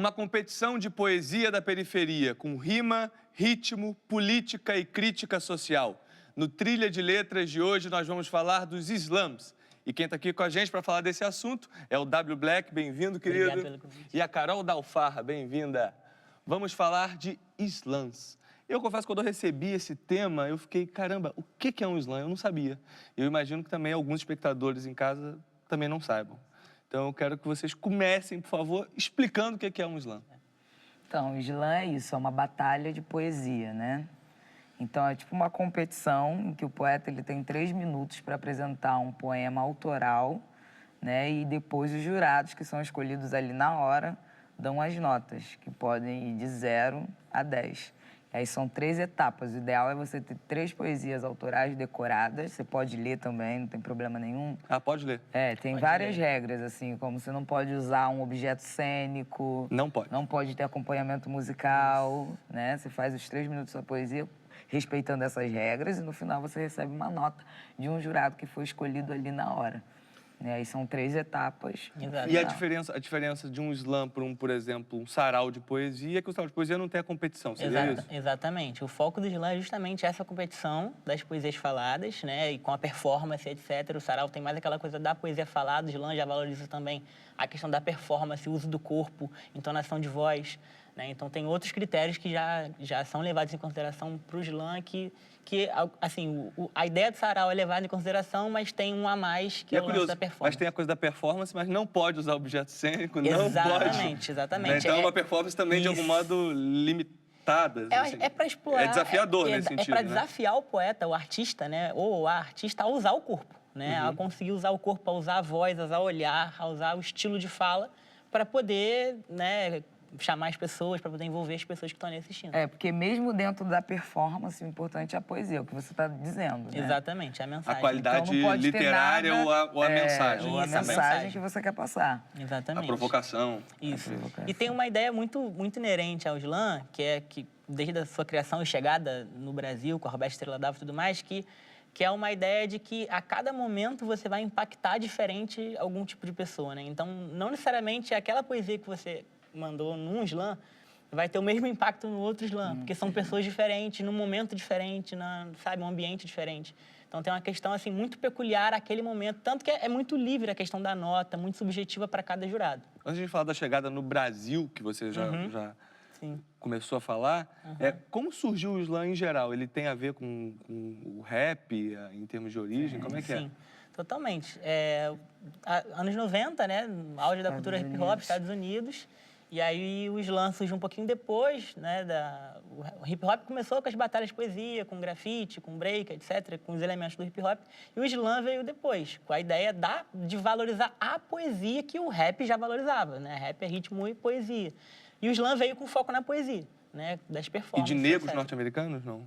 uma competição de poesia da periferia, com rima, ritmo, política e crítica social. No Trilha de Letras de hoje, nós vamos falar dos slams. E quem está aqui com a gente para falar desse assunto é o W Black, bem-vindo, querido. Obrigado pelo convite. E a Carol Dalfarra, bem-vinda. Vamos falar de slams. Eu confesso que quando eu recebi esse tema, eu fiquei, caramba, o que é um slam? Eu não sabia. Eu imagino que também alguns espectadores em casa também não saibam. Então, eu quero que vocês comecem, por favor, explicando o que é um slam. Então, o slam é isso, é uma batalha de poesia, né? Então, é tipo uma competição em que o poeta ele tem 3 minutos para apresentar um poema autoral, né? E depois os jurados, que são escolhidos ali na hora, dão as notas, que podem ir de 0 a 10. Aí são 3 etapas. O ideal é você ter 3 poesias autorais decoradas. Você pode ler também, não tem problema nenhum. Ah, pode ler. Tem Pode várias ler. regras, assim, como você não pode usar um objeto cênico. Não pode. Não pode ter acompanhamento musical, né? Você faz os 3 minutos da poesia respeitando essas regras e no final você recebe uma nota de um jurado que foi escolhido ali na hora. Aí são 3 etapas. Exato. E a diferença de um slam para por exemplo, um sarau de poesia é que o sarau de poesia não tem a competição, seria isso? Exatamente. O foco do slam é justamente essa competição das poesias faladas, né? E com a performance, etc. O sarau tem mais aquela coisa da poesia falada, o slam já valoriza também a questão da performance, o uso do corpo, entonação de voz, né? Então, tem outros critérios que já são levados em consideração para o slam que assim, a ideia do sarau é levada em consideração, mas tem um a mais que é o lance da performance. Mas tem a coisa da performance, mas não pode usar objeto cênico, Exatamente. Né? Então, é uma performance também, de algum modo, limitada. Assim. É para explorar... É desafiador nesse sentido, É para né? desafiar o poeta, o artista, né? Ou a artista a usar o corpo, né? A conseguir usar o corpo, a usar a voz, a usar o olhar, a usar o estilo de fala para poder, né, chamar as pessoas, para poder envolver as pessoas que estão ali assistindo. Porque mesmo dentro da performance, o importante é a poesia, o que você está dizendo, né? Exatamente, a mensagem. A qualidade Então, não pode ter literária nada, ou a mensagem. Ou a Isso, a mensagem mensagem que você quer passar. Exatamente. A provocação. Isso. A provocação. E tem uma ideia muito inerente ao slam, que é que, desde a sua criação e chegada no Brasil, com a Roberta Estrela d'Alva e tudo mais, que é uma ideia de que a cada momento você vai impactar diferente algum tipo de pessoa, né? Então, não necessariamente aquela poesia que você mandou num slam vai ter o mesmo impacto no outro slam, porque são pessoas diferentes, num momento diferente, sabe, um ambiente diferente. Então, tem uma questão, assim, muito peculiar àquele momento, tanto que é muito livre a questão da nota, muito subjetiva para cada jurado. Antes de falar da chegada no Brasil, que você já Sim. começou a falar, como surgiu o slam em geral? Ele tem a ver com o rap, em termos de origem? Como é que Sim, totalmente. Anos 90, né, auge da cultura hip-hop, Estados Unidos, e aí o slam surgiu um pouquinho depois, né, o hip-hop começou com as batalhas de poesia, com grafite, com break, etc., com os elementos do hip-hop, e o slam veio depois, com a ideia de valorizar a poesia que o rap já valorizava, né, rap é ritmo e poesia. E o slam veio com foco na poesia, né, das E performances, de negros etc. norte-americanos, não?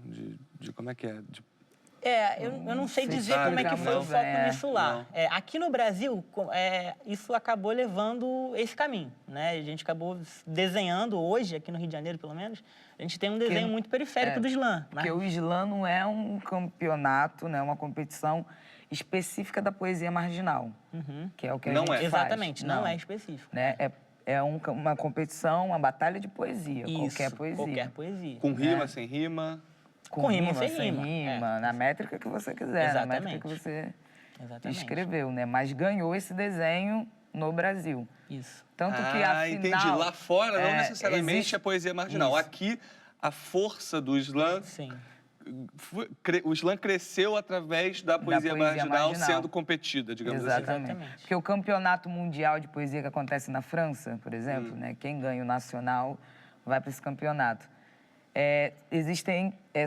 De como é que é? Eu não sei dizer sabe, como é que foi o foco nisso lá. Não. Aqui no Brasil, isso acabou levando esse caminho, né? A gente acabou desenhando hoje, aqui no Rio de Janeiro, pelo menos, a gente tem um desenho muito periférico do slam. Porque o slam não é um campeonato, né? Uma competição específica da poesia marginal, que é o que a Não gente é. faz. Exatamente, não é específico. Né? Uma competição, uma batalha de poesia, Isso, qualquer poesia. qualquer poesia. Com rima, sem rima? Com rima, sem sem rima. na métrica que você quiser, na métrica Exatamente. que você Exatamente. escreveu, né? Mas ganhou esse desenho no Brasil. Isso. Tanto que, afinal... entendi. Lá fora, não necessariamente existe... é poesia marginal. Isso. Aqui, a força do slam... Sim. O slam cresceu através da poesia marginal sendo competida, digamos assim. Exatamente. Porque o campeonato mundial de poesia que acontece na França, por exemplo, né? Quem ganha o nacional vai para esse campeonato.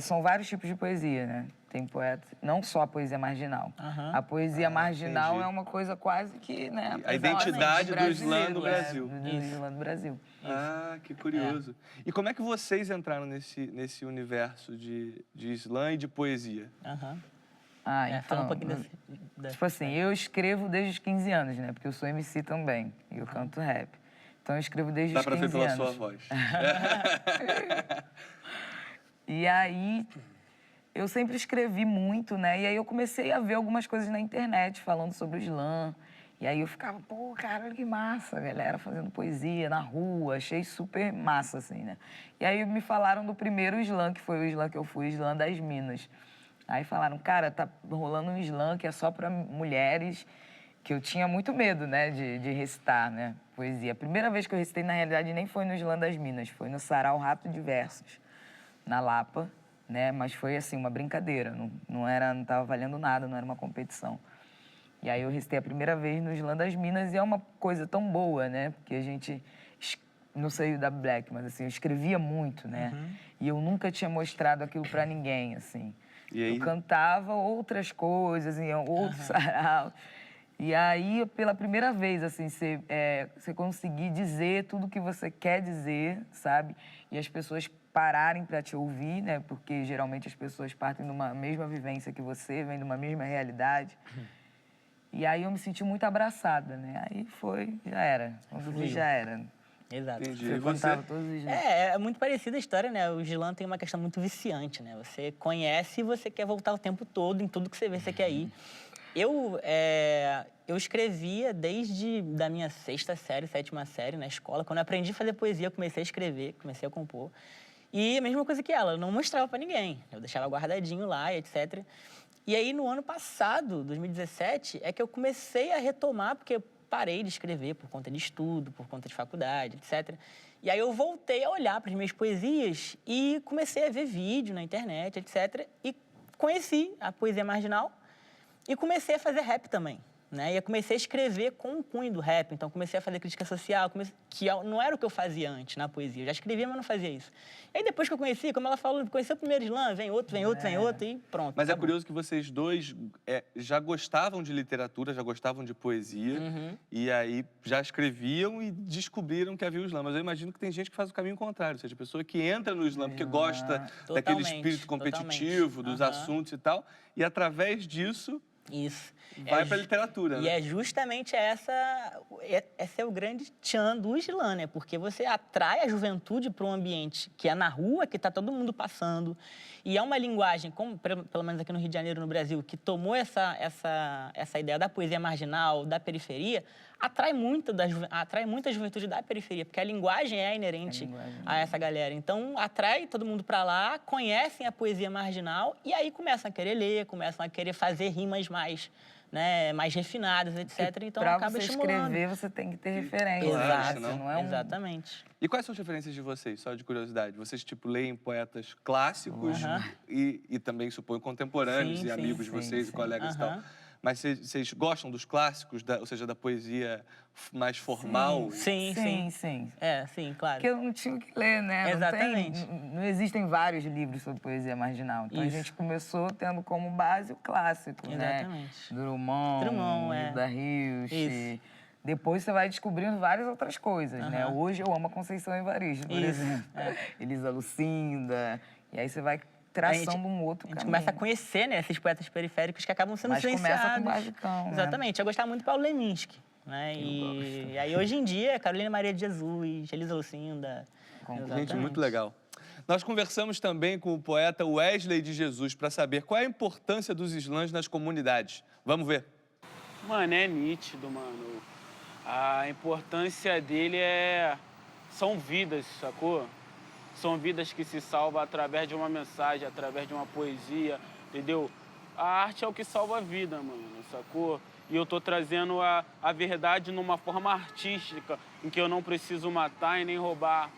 São vários tipos de poesia, né? Tem poeta, não só a poesia marginal. A poesia marginal entendi. é uma coisa quase que, né? A identidade do slam do Brasil. Do slam do Brasil. Ah, que curioso. E como é que vocês entraram nesse universo de slam e de poesia? Fala um pouquinho desse... Tipo assim, eu escrevo desde os 15 anos, né? Porque eu sou MC também, e eu canto rap. Então eu escrevo desde os 15 anos. Dá pra ver pela sua voz. E aí, eu sempre escrevi muito, né? E aí eu comecei a ver algumas coisas na internet falando sobre o slam. E aí eu ficava, pô, cara, que massa, a galera fazendo poesia na rua, achei super massa, assim, né? E aí me falaram do primeiro slam, que foi o slam que eu fui, o Slam das Minas. Aí falaram, cara, tá rolando um slam que é só pra mulheres, que eu tinha muito medo, né, de recitar, né, poesia. A primeira vez que eu recitei, na realidade, nem foi no Slam das Minas, foi no Sarau Rato de Versos, na Lapa, né, mas foi, assim, uma brincadeira, não tava valendo nada, não era uma competição. E aí eu recitei a primeira vez no Slam das Minas e é uma coisa tão boa, né? Porque a gente, não sei da Black, mas assim, eu escrevia muito, né? E eu nunca tinha mostrado aquilo pra ninguém, assim. E aí? Eu cantava outras coisas em outros saraus. E aí, pela primeira vez, assim, você conseguir dizer tudo o que você quer dizer, sabe? E as pessoas pararem para te ouvir, né? Porque geralmente as pessoas partem de uma mesma vivência que você, vêm de uma mesma realidade. E aí eu me senti muito abraçada, né? Aí já era. Quando vi, já era. Exato. Entendi. Você E você? contava todos os dias. É muito parecida a história, né? O slam tem uma questão muito viciante, né? Você conhece e você quer voltar o tempo todo, em tudo que você vê, você quer ir. Eu escrevia desde da minha 6ª série, 7ª série na escola. Quando eu aprendi a fazer poesia, eu comecei a escrever, comecei a compor. E a mesma coisa que ela, eu não mostrava pra ninguém. Eu deixava guardadinho lá, etc. E aí, no ano passado, 2017, é que eu comecei a retomar, porque eu parei de escrever por conta de estudo, por conta de faculdade, etc. E aí eu voltei a olhar para as minhas poesias e comecei a ver vídeo na internet, etc. E conheci a poesia marginal e comecei a fazer rap também, né? E eu comecei a escrever com o cunho do rap. Então, comecei a fazer crítica social, que não era o que eu fazia antes na poesia. Eu já escrevia, mas não fazia isso. E aí, depois que eu conheci, como ela falou, conheci o primeiro slam, vem outro, vem outro, vem outro, e pronto. Mas é acabou. curioso que vocês dois já gostavam de literatura, já gostavam de poesia, e aí já escreviam e descobriram que havia o slam. Mas eu imagino que tem gente que faz o caminho contrário, ou seja, a pessoa que entra no slam porque gosta daquele Totalmente, espírito competitivo, dos Aham. assuntos e tal, e através disso Isso. vai pra literatura, E né? é justamente esse é o grande tchan do slam, né? Porque você atrai a juventude para um ambiente que é na rua, que está todo mundo passando. E é uma linguagem, como pelo menos aqui no Rio de Janeiro, no Brasil, que tomou essa ideia da poesia marginal, da periferia, atrai muita juventude da periferia, porque a linguagem é inerente a essa galera. Então, atrai todo mundo para lá, conhecem a poesia marginal e aí começam a querer ler, começam a querer fazer rimas mais, né, mais refinadas, etc. Então, acaba você estimulando. escrever, você tem que ter referência. Claro, né? senão- Não é Exatamente. E quais são as referências de vocês, só de curiosidade? Vocês, tipo, leem poetas clássicos e também, suponho, contemporâneos Sim, e sim, amigos de sim, vocês e sim. colegas e tal. Mas vocês gostam dos clássicos, ou seja, da poesia mais formal? Sim. Sim. Sim, claro. Porque eu não tinha o que ler, né? Exatamente. Não existem vários livros sobre poesia marginal. Então, a Isso. gente começou tendo como base o clássico, né? Exatamente. Drummond, Hilda Hilst. Isso. Depois você vai descobrindo várias outras coisas, né? Aham. Hoje eu amo a Conceição Evaristo, por Isso, exemplo. Elisa Lucinda. E aí você vai traçando um outro A gente caminho. começa a conhecer, né, esses poetas periféricos que acabam sendo Mas silenciados. começa com o Basicão, né? Exatamente. Eu gostava muito do Paulo Leminski, né? E aí, hoje em dia, Carolina Maria de Jesus, Elisa Lucinda. Gente, muito legal. Nós conversamos também com o poeta Wesley de Jesus para saber qual é a importância dos slams nas comunidades. Vamos ver. Mano, é nítido, mano. A importância dele são vidas, sacou? São vidas que se salvam através de uma mensagem, através de uma poesia, entendeu? A arte é o que salva a vida, mano, sacou? E eu tô trazendo a verdade numa forma artística, em que eu não preciso matar e nem roubar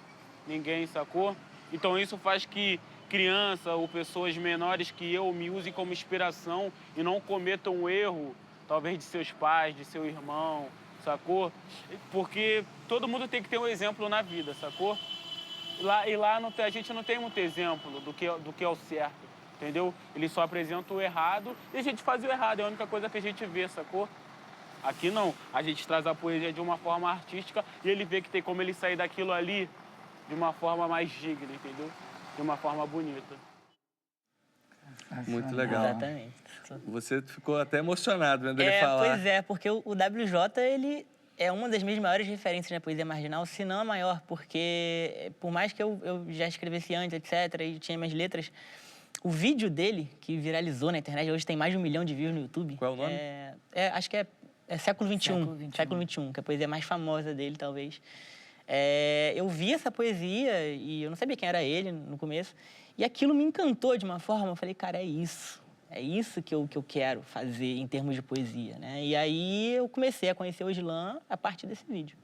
ninguém, sacou? Então isso faz que criança ou pessoas menores que eu me usem como inspiração e não cometam um erro, talvez de seus pais, de seu irmão, sacou? Porque todo mundo tem que ter um exemplo na vida, sacou? Lá a gente não tem muito exemplo do que é o certo, entendeu? Eles só apresentam o errado e a gente faz o errado, é a única coisa que a gente vê, sacou? Aqui não, a gente traz a poesia de uma forma artística e ele vê que tem como ele sair daquilo ali de uma forma mais digna, entendeu? De uma forma bonita. Muito legal. Exatamente. Você ficou até emocionado vendo ele falar. Pois é, porque o WJ, ele é uma das minhas maiores referências na poesia marginal, se não a maior, porque por mais que eu já escrevesse antes, etc., e tinha minhas letras, o vídeo dele, que viralizou na internet, hoje tem mais de 1 milhão de views no YouTube. Qual é o nome? Acho que é século XXI. Século XXI, que é a poesia mais famosa dele, talvez. Eu vi essa poesia e eu não sabia quem era ele no começo. E aquilo me encantou de uma forma, eu falei, cara, é isso. É isso que eu quero fazer em termos de poesia, né? E aí eu comecei a conhecer o Islam a partir desse vídeo.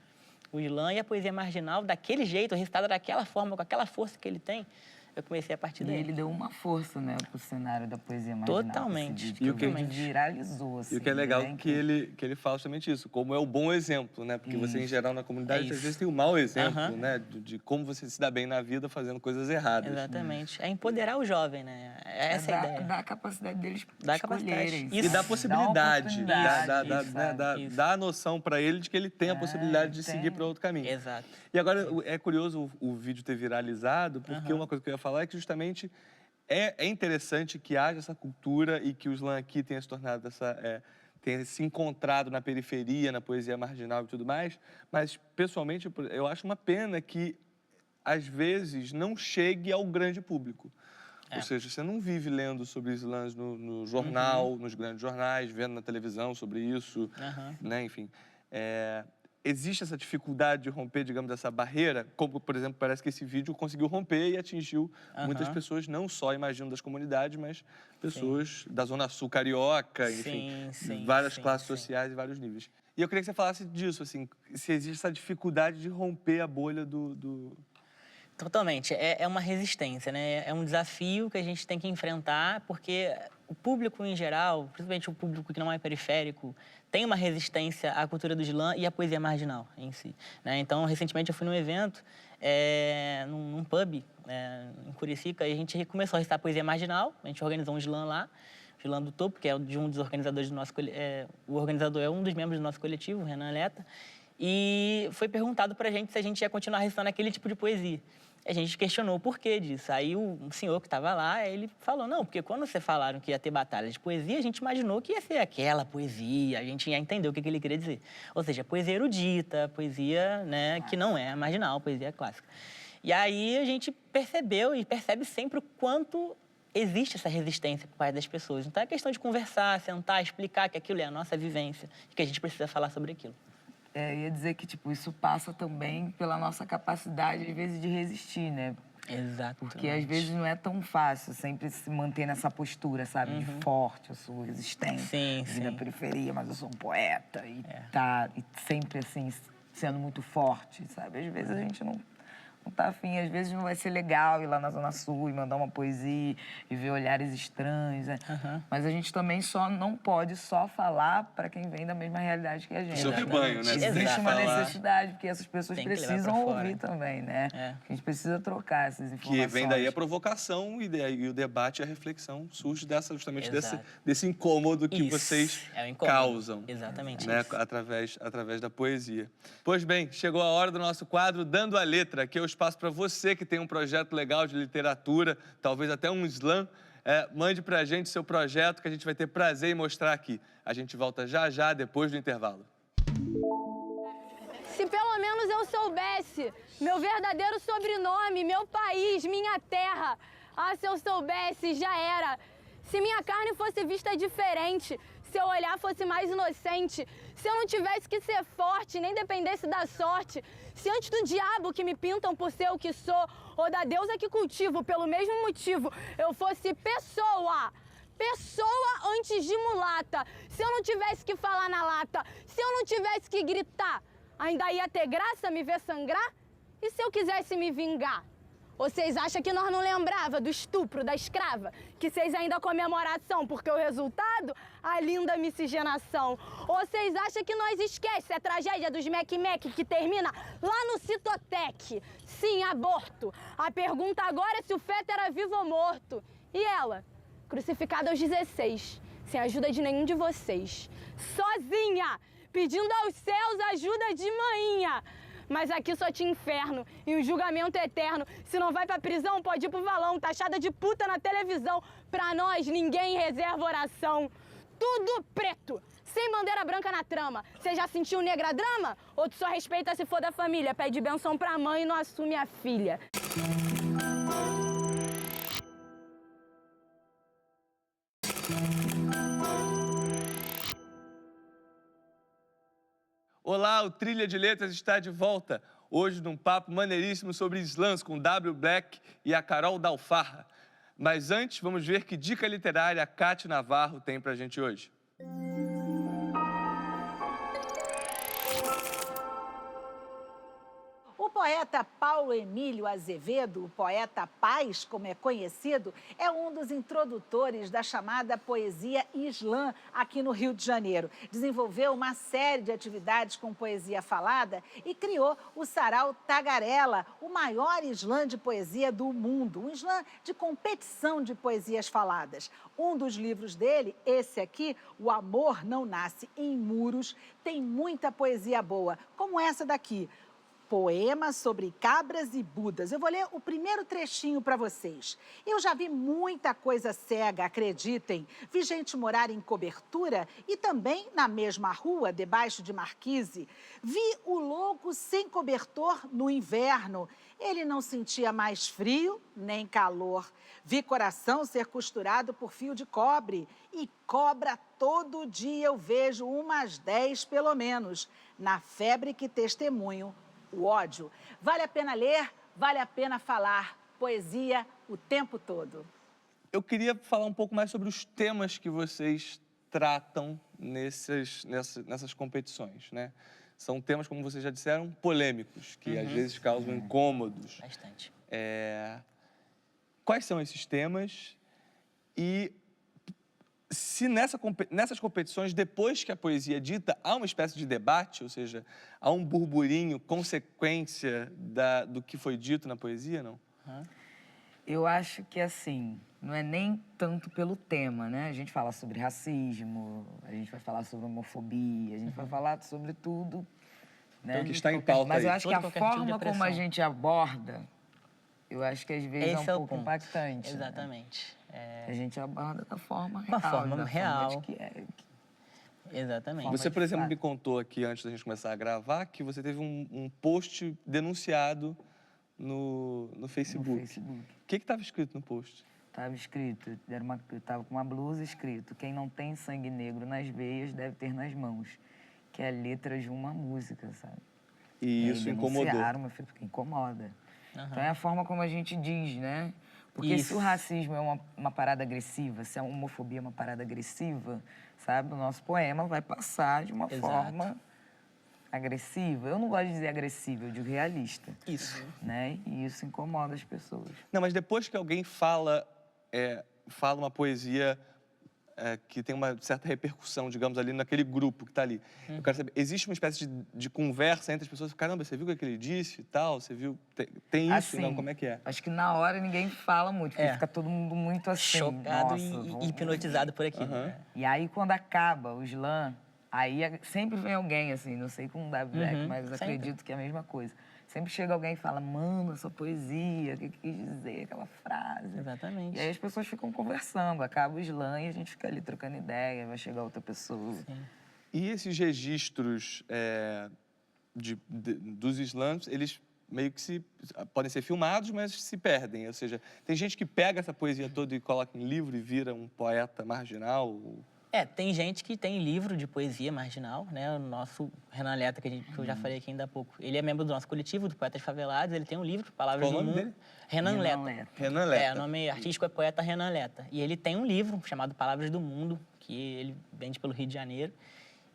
O Islam e a poesia marginal, daquele jeito, recitada daquela forma, com aquela força que ele tem, eu comecei a partir daí. E ele deu uma força, né, pro cenário da poesia marginal. Totalmente. Vídeo, E o que viralizou, assim. E o que é legal né? que ele fala justamente isso, como é o bom exemplo, né? Porque você, em geral, na comunidade, às vezes tem o mau exemplo, né? De como você se dá bem na vida fazendo coisas erradas. Exatamente. É empoderar o jovem, né? Essa é a ideia. Dá a capacidade deles Dá a capacidade. escolherem. Isso. E dá possibilidade, Isso. dá a noção para ele de que ele tem a possibilidade de seguir para outro caminho. Exato. E agora, é curioso o vídeo ter viralizado, porque uma coisa que eu ia falar é que justamente é interessante que haja essa cultura e que o slam aqui tenha se tornado tenha se encontrado na periferia, na poesia marginal e tudo mais, mas, pessoalmente, eu acho uma pena que, às vezes, não chegue ao grande público. Ou seja, você não vive lendo sobre slams no jornal, nos grandes jornais, vendo na televisão sobre isso, né? Enfim, existe essa dificuldade de romper, digamos, essa barreira, como, por exemplo, parece que esse vídeo conseguiu romper e atingiu muitas pessoas, não só, imagino, das comunidades, mas pessoas da Zona Sul carioca, enfim, várias classes sociais e vários níveis. E eu queria que você falasse disso, assim, se existe essa dificuldade de romper a bolha do... Totalmente. É uma resistência, né? É um desafio que a gente tem que enfrentar, porque o público em geral, principalmente o público que não é periférico, tem uma resistência à cultura do slam e à poesia marginal em si, né? Então, recentemente eu fui num evento, num pub, em Curicica, e a gente começou a recitar poesia marginal, a gente organizou um slam lá, o Slam do Topo, que é de um dos organizadores do nosso o organizador é um dos membros do nosso coletivo, o Renan Leta, e foi perguntado pra gente se a gente ia continuar recitando aquele tipo de poesia. A gente questionou o porquê disso. Aí um senhor que estava lá, ele falou, não, porque quando vocês falaram que ia ter batalha de poesia, a gente imaginou que ia ser aquela poesia, a gente ia entender o que ele queria dizer. Ou seja, poesia erudita, poesia, né, que não é marginal, poesia clássica. E aí a gente percebeu e percebe sempre o quanto existe essa resistência por parte das pessoas. Então é questão de conversar, sentar, explicar que aquilo é a nossa vivência e que a gente precisa falar sobre aquilo. Ia dizer que, tipo, isso passa também pela nossa capacidade, às vezes, de resistir, né? Exato. Porque, às vezes, não é tão fácil sempre se manter nessa postura, sabe? De forte, eu sou resistente. Sim, vim da periferia, mas eu sou um poeta. E sempre, assim, sendo muito forte, sabe? Às vezes, a gente não tá afim. Às vezes, não vai ser legal ir lá na Zona Sul e mandar uma poesia e ver olhares estranhos, né? Mas a gente também não pode só falar para quem vem da mesma realidade que a gente. Sobre banho, né? Existe uma necessidade, porque essas pessoas precisam ouvir também, né? É. A gente precisa trocar essas informações. Que vem daí a provocação e o debate e a reflexão surge justamente desse incômodo que vocês causam. Exatamente né? isso. Através da poesia. Pois bem, chegou a hora do nosso quadro Dando a Letra, que é o espaço para você que tem um projeto legal de literatura, talvez até um slam, mande para a gente seu projeto que a gente vai ter prazer em mostrar aqui. A gente volta já, depois do intervalo. Se pelo menos eu soubesse meu verdadeiro sobrenome, meu país, minha terra. Ah, se eu soubesse, já era. Se minha carne fosse vista diferente, se eu olhar fosse mais inocente, se eu não tivesse que ser forte, nem dependesse da sorte, se antes do diabo que me pintam por ser o que sou, ou da deusa que cultivo pelo mesmo motivo, eu fosse pessoa antes de mulata, se eu não tivesse que falar na lata, se eu não tivesse que gritar, ainda ia ter graça me ver sangrar? E se eu quisesse me vingar? Ou vocês acham que nós não lembrava do estupro da escrava? Que vocês ainda comemoração porque o resultado? A linda miscigenação. Ou vocês acham que nós esquece a tragédia dos Mec-Mec que termina lá no Citotec? Sim, aborto. A pergunta agora é se o feto era vivo ou morto. E ela? Crucificada aos 16, sem ajuda de nenhum de vocês. Sozinha, pedindo aos céus ajuda de manhinha. Mas aqui só tinha inferno e um julgamento eterno. Se não vai pra prisão, pode ir pro valão, taxada de puta na televisão. Pra nós, ninguém reserva oração. Tudo preto, sem bandeira branca na trama. Você já sentiu negra drama? Ou tu só respeita se for da família? Pede benção pra mãe e não assume a filha. Olá, o Trilha de Letras está de volta. Hoje num papo maneiríssimo sobre slams com W Black e a Carol Dalfarra. Mas antes, vamos ver que dica literária a Cátia Navarro tem pra gente hoje. O poeta Paulo Emílio Azevedo, o poeta Paz, como é conhecido, é um dos introdutores da chamada poesia slam aqui no Rio de Janeiro. Desenvolveu uma série de atividades com poesia falada e criou o Sarau Tagarela, o maior slam de poesia do mundo, um slam de competição de poesias faladas. Um dos livros dele, esse aqui, O Amor Não Nasce em Muros, tem muita poesia boa, como essa daqui. Poemas sobre cabras e budas. Eu vou ler o primeiro trechinho para vocês. Eu já vi muita coisa cega, acreditem. Vi gente morar em cobertura e também na mesma rua, debaixo de marquise. Vi o louco sem cobertor no inverno. Ele não sentia mais frio nem calor. Vi coração ser costurado por fio de cobre. E cobra todo dia eu vejo umas 10 pelo menos. Na febre que testemunho o ódio. Vale a pena ler, vale a pena falar. Poesia o tempo todo. Eu queria falar um pouco mais sobre os temas que vocês tratam nessas competições, né? São temas, como vocês já disseram, polêmicos, que às vezes causam incômodos. Bastante. Quais são esses temas? E se nessas competições, depois que a poesia é dita, há uma espécie de debate, ou seja, há um burburinho, consequência do que foi dito na poesia, não? Eu acho que, assim, não é nem tanto pelo tema, né? A gente fala sobre racismo, a gente vai falar sobre homofobia, a gente vai falar sobre tudo, né? Então, que está em pauta Mas eu aí. acho que a Todo qualquer tipo de forma como a pressão. gente aborda, eu acho que às vezes Esse é é um o pouco ponto. impactante. né? Exatamente. A gente aborda da forma real. forma da real. Forma de que é. Exatamente. Forma Você, por de exemplo, fato. me contou aqui, antes da gente começar a gravar, que você teve um post denunciado no Facebook. No Facebook. O que estava escrito no post? Estava escrito, eu estava com uma blusa escrito: quem não tem sangue negro nas veias deve ter nas mãos. Que é a letra de uma música, sabe? E aí isso incomodou. denunciaram, meu filho, porque incomoda. Então é a forma como a gente diz, né? Porque Isso. se o racismo é uma parada agressiva, se a homofobia é uma parada agressiva, sabe? O nosso poema vai passar de uma Exato. forma agressiva. Eu não gosto de dizer agressiva, eu digo realista. Isso. Né? E isso incomoda as pessoas. Não, mas depois que alguém fala uma poesia que tem uma certa repercussão, digamos, ali naquele grupo que está ali. Eu quero saber, existe uma espécie de conversa entre as pessoas? Caramba, você viu o que ele disse e tal? Você viu? Tem isso? Assim, Não, como é que é? Acho que na hora ninguém fala muito, porque É. fica todo mundo muito assim. Chocado nossa, e vamos- hipnotizado por aquilo. né? E aí, quando acaba o slam, aí sempre vem alguém, assim, não sei com W Black, mas sempre. acredito que é a mesma coisa. Sempre chega alguém e fala: mano, essa poesia, o que quis dizer, aquela frase. Exatamente. E aí as pessoas ficam conversando, acaba o slam e a gente fica ali trocando ideia, vai chegar outra pessoa. E esses registros dos slams, eles meio que podem ser filmados, mas se perdem. Ou seja, tem gente que pega essa poesia toda e coloca em livro e vira um poeta marginal. Tem gente que tem livro de poesia marginal, né? O nosso Renan Leta, que eu já falei aqui ainda há pouco. Ele é membro do nosso coletivo, do Poetas Favelados. Ele tem um livro, Palavras Qual o do nome Mundo. dele? Renan Leta. Renan Leta. O nome artístico é Poeta Renan Leta. E ele tem um livro chamado Palavras do Mundo, que ele vende pelo Rio de Janeiro.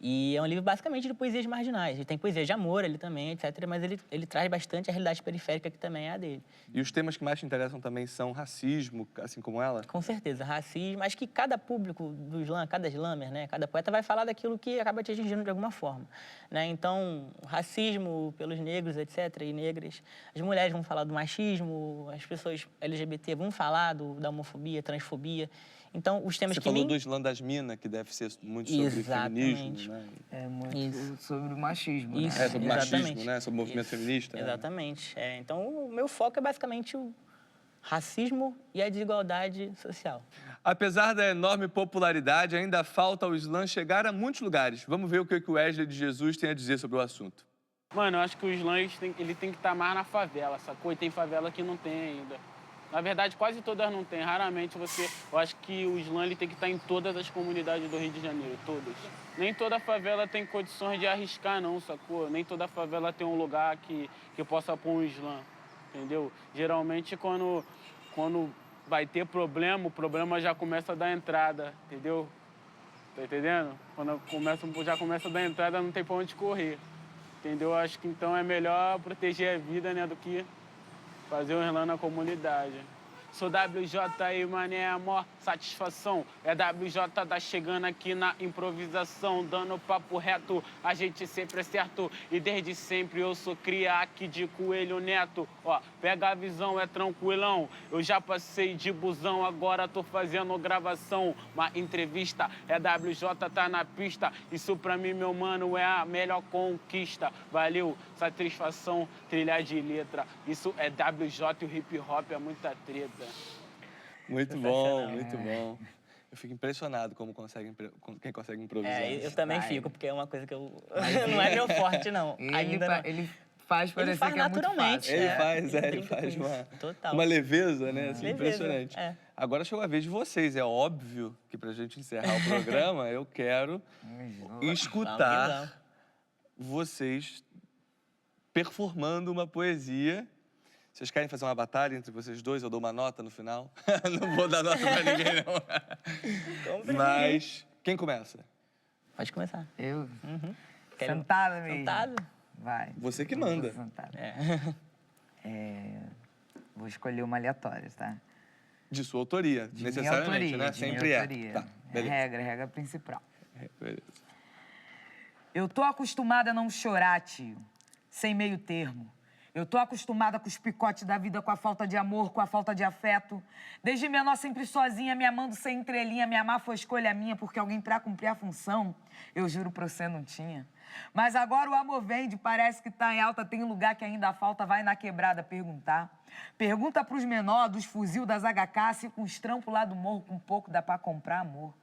E é um livro basicamente de poesias marginais. Ele tem poesia de amor, ele também, etc. Mas ele traz bastante a realidade periférica, que também é a dele. E os temas que mais te interessam também são racismo, assim como ela? Com certeza, racismo. Acho que cada público do slam, cada slammer, né, cada poeta vai falar daquilo que acaba te atingindo de alguma forma. Né? Então, racismo pelos negros, etc., e negras. As mulheres vão falar do machismo, as pessoas LGBT vão falar da homofobia, transfobia. Então, os temas Você que falou do slam das minas, que deve ser muito sobre feminismo, né? É muito Isso. sobre o machismo, né? Isso. Sobre machismo, Exatamente. né? Sobre o movimento Isso. feminista. né? Exatamente. Então, o meu foco é basicamente o racismo e a desigualdade social. Apesar da enorme popularidade, ainda falta ao slam chegar a muitos lugares. Vamos ver o que o Wesley de Jesus tem a dizer sobre o assunto. Mano, eu acho que o slam ele tem que estar mais na favela, sacou? E tem favela que não tem ainda. Na verdade, quase todas não tem. Raramente eu acho que o slam ele tem que estar em todas as comunidades do Rio de Janeiro, todas. Nem toda favela tem condições de arriscar, não, sacou? Nem toda favela tem um lugar que possa pôr um slam, entendeu? Geralmente, quando vai ter problema, o problema já começa a dar entrada, entendeu? Tá entendendo? Quando já começa a dar entrada, não tem pra onde correr, entendeu? Acho que então é melhor proteger a vida, né, do que fazer um slam na comunidade. Sou WJ aí, mané, a maior satisfação. É WJ, tá chegando aqui na improvisação, dando papo reto, a gente sempre é certo. E desde sempre eu sou cria aqui de Coelho Neto. Ó, pega a visão, é tranquilão. Eu já passei de busão, agora tô fazendo gravação. Uma entrevista, é WJ, tá na pista. Isso pra mim, meu mano, é a melhor conquista. Valeu, satisfação, trilha de letra. Isso é WJ e o hip hop é muita treta. Muito bom, muito bom. Eu fico impressionado como quem consegue improvisar. Eu também fico, porque é uma coisa que eu... não é meu forte, não. Ainda não. Ele faz parecer faz que é muito naturalmente. fácil. Ele faz Total. uma leveza, né? Assim, Leveza, impressionante. é. Agora chegou a vez de vocês. É óbvio que pra gente encerrar o programa, eu quero escutar vocês performando uma poesia. Vocês querem fazer uma batalha entre vocês dois? Eu dou uma nota no final. Não vou dar nota pra ninguém, não. Mas quem começa? Pode começar. Eu? Quero- Sentada mesmo? Sentado? Vai. Você que Eu tô manda. sentada. Vou escolher uma aleatória, tá? De sua autoria, De necessariamente, minha autoria, né? de minha Sempre é. autoria. Tá, É beleza. regra principal. Beleza. Eu tô acostumada a não chorar, tio, sem meio termo. Eu tô acostumada com os picotes da vida, com a falta de amor, com a falta de afeto. Desde menor, sempre sozinha, me amando sem entrelinha. Me amar foi escolha minha, porque alguém pra cumprir a função, eu juro pra você, não tinha. Mas agora o amor vende, parece que tá em alta, tem lugar que ainda falta, vai na quebrada perguntar. Pergunta pros menor dos fuzil das HK, se com os trampos lá do morro, com pouco dá pra comprar amor.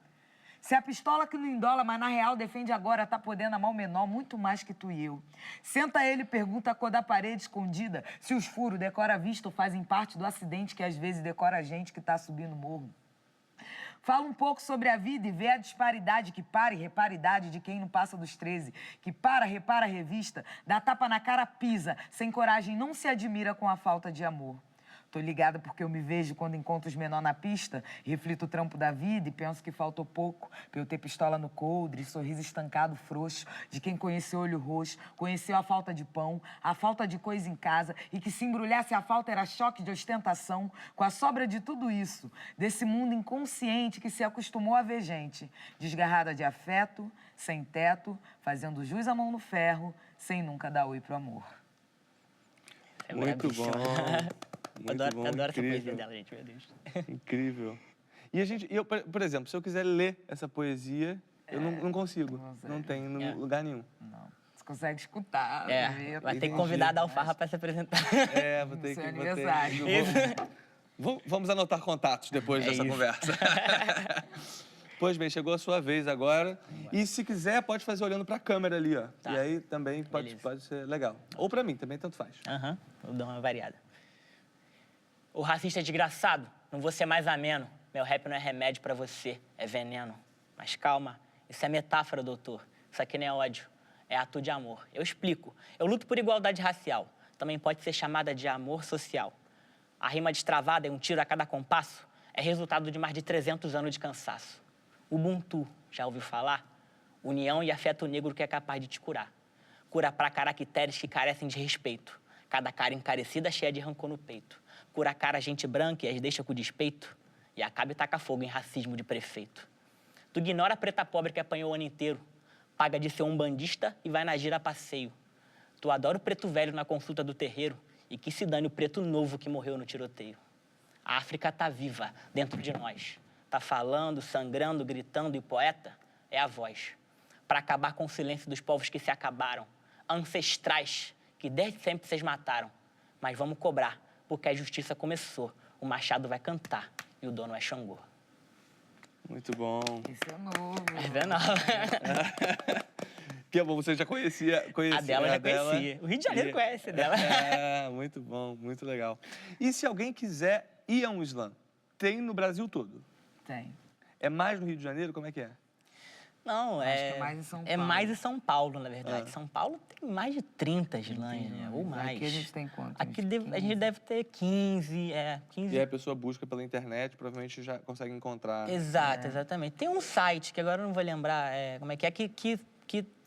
Se a pistola que não endola, mas na real defende agora, tá podendo amar o menor muito mais que tu e eu. Senta ele e pergunta a cor da parede escondida, se os furos decora a vista ou fazem parte do acidente que às vezes decora a gente que tá subindo o morro. Fala um pouco sobre a vida e vê a disparidade que para e reparidade de quem não passa dos 13. Que para, repara a revista, dá tapa na cara, pisa, sem coragem não se admira com a falta de amor. Tô ligada porque eu me vejo quando encontro os menor na pista, reflito o trampo da vida e penso que faltou pouco pra eu ter pistola no coldre, sorriso estancado, frouxo, de quem conheceu olho roxo, conheceu a falta de pão, a falta de coisa em casa e que se embrulhasse a falta era choque de ostentação, com a sobra de tudo isso, desse mundo inconsciente que se acostumou a ver gente, desgarrada de afeto, sem teto, fazendo jus à mão no ferro, sem nunca dar oi pro amor. Muito bom. Muito bom, Adoro essa incrível. poesia dela, gente, meu Deus. Incrível. E eu, por exemplo, se eu quiser ler essa poesia, eu não consigo. Não tem em lugar nenhum. Não. Você consegue escutar, ver, Vai ter que convidar a Alfarra pra se apresentar. Vou ter seu que... aniversário. Vamos anotar contatos depois dessa conversa. Pois bem, chegou a sua vez agora. E se quiser, pode fazer olhando pra câmera ali, ó. Tá. E aí também pode ser legal. Ou pra mim, também tanto faz. Vou dar uma variada. O racista é desgraçado, não vou ser mais ameno. Meu rap não é remédio pra você, é veneno. Mas calma, isso é metáfora, doutor. Isso aqui não é ódio, é ato de amor. Eu explico. Eu luto por igualdade racial. Também pode ser chamada de amor social. A rima destravada e um tiro a cada compasso é resultado de mais de 300 anos de cansaço. Ubuntu, já ouviu falar? União e afeto negro que é capaz de te curar. Cura pra caracteres que carecem de respeito. Cada cara encarecida cheia de rancor no peito. Cura a cara gente branca e as deixa com despeito. E acaba e taca fogo em racismo de prefeito. Tu ignora a preta pobre que apanhou o ano inteiro. Paga de ser um bandista e vai na gira passeio. Tu adora o preto velho na consulta do terreiro. E que se dane o preto novo que morreu no tiroteio. A África tá viva dentro de nós. Tá falando, sangrando, gritando e o poeta é a voz. Pra acabar com o silêncio dos povos que se acabaram. Ancestrais que desde sempre vocês mataram. Mas vamos cobrar, porque a justiça começou. O machado vai cantar e o dono é Xangô. Muito bom. Isso é novo. É vendo? Que bom, você já conhecia A dela já conhecia. O Rio de Janeiro conhece a dela. Muito bom, muito legal. E se alguém quiser ir a um slam? Tem no Brasil todo. Tem. É mais no Rio de Janeiro? Como é que é? Não, Acho que é mais em São É Paulo. mais em São Paulo, na verdade. São Paulo tem mais de 30 slams, né? Ou mais. Aqui a gente tem quanto? Aqui Uns a gente deve ter 15, 15. E aí a pessoa busca pela internet, provavelmente já consegue encontrar. Exato, exatamente. Tem um site, que agora eu não vou lembrar como é que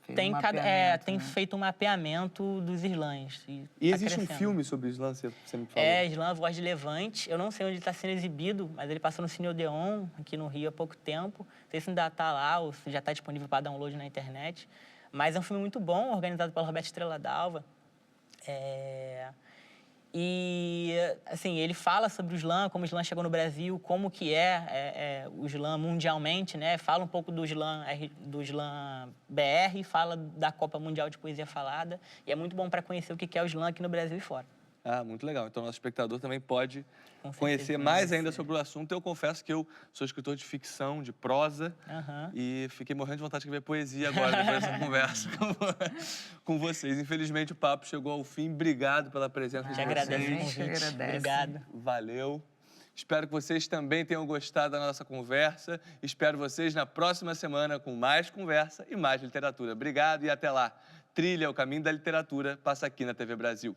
Fez tem, um tem mapeamento, né? feito um mapeamento dos slams. E tá existe um crescendo. filme sobre o slam, você me falou? Slam Voz de Levante. Eu não sei onde ele está sendo exibido, mas ele passou no Cine Odeon, aqui no Rio, há pouco tempo. Não sei se ainda está lá ou se já está disponível para download na internet. Mas é um filme muito bom, organizado pelo Roberto Estrela d'Alva. E, assim, ele fala sobre o slam, como o slam chegou no Brasil, como que o slam mundialmente, né? Fala um pouco do slam BR, fala da Copa Mundial de Poesia Falada. E é muito bom para conhecer o que é o slam aqui no Brasil e fora. Ah, muito legal. Então, nosso espectador também pode Com certeza, conhecer mais ainda sobre o assunto. Eu confesso que eu sou escritor de ficção, de prosa, e fiquei morrendo de vontade de escrever poesia agora, depois dessa conversa com vocês. Infelizmente, o papo chegou ao fim. Obrigado pela presença de Te agradeço o vocês. convite. agradece. Obrigado. Valeu. Espero que vocês também tenham gostado da nossa conversa. Espero vocês na próxima semana com mais conversa e mais literatura. Obrigado e até lá. Trilha, o caminho da literatura, passa aqui na TV Brasil.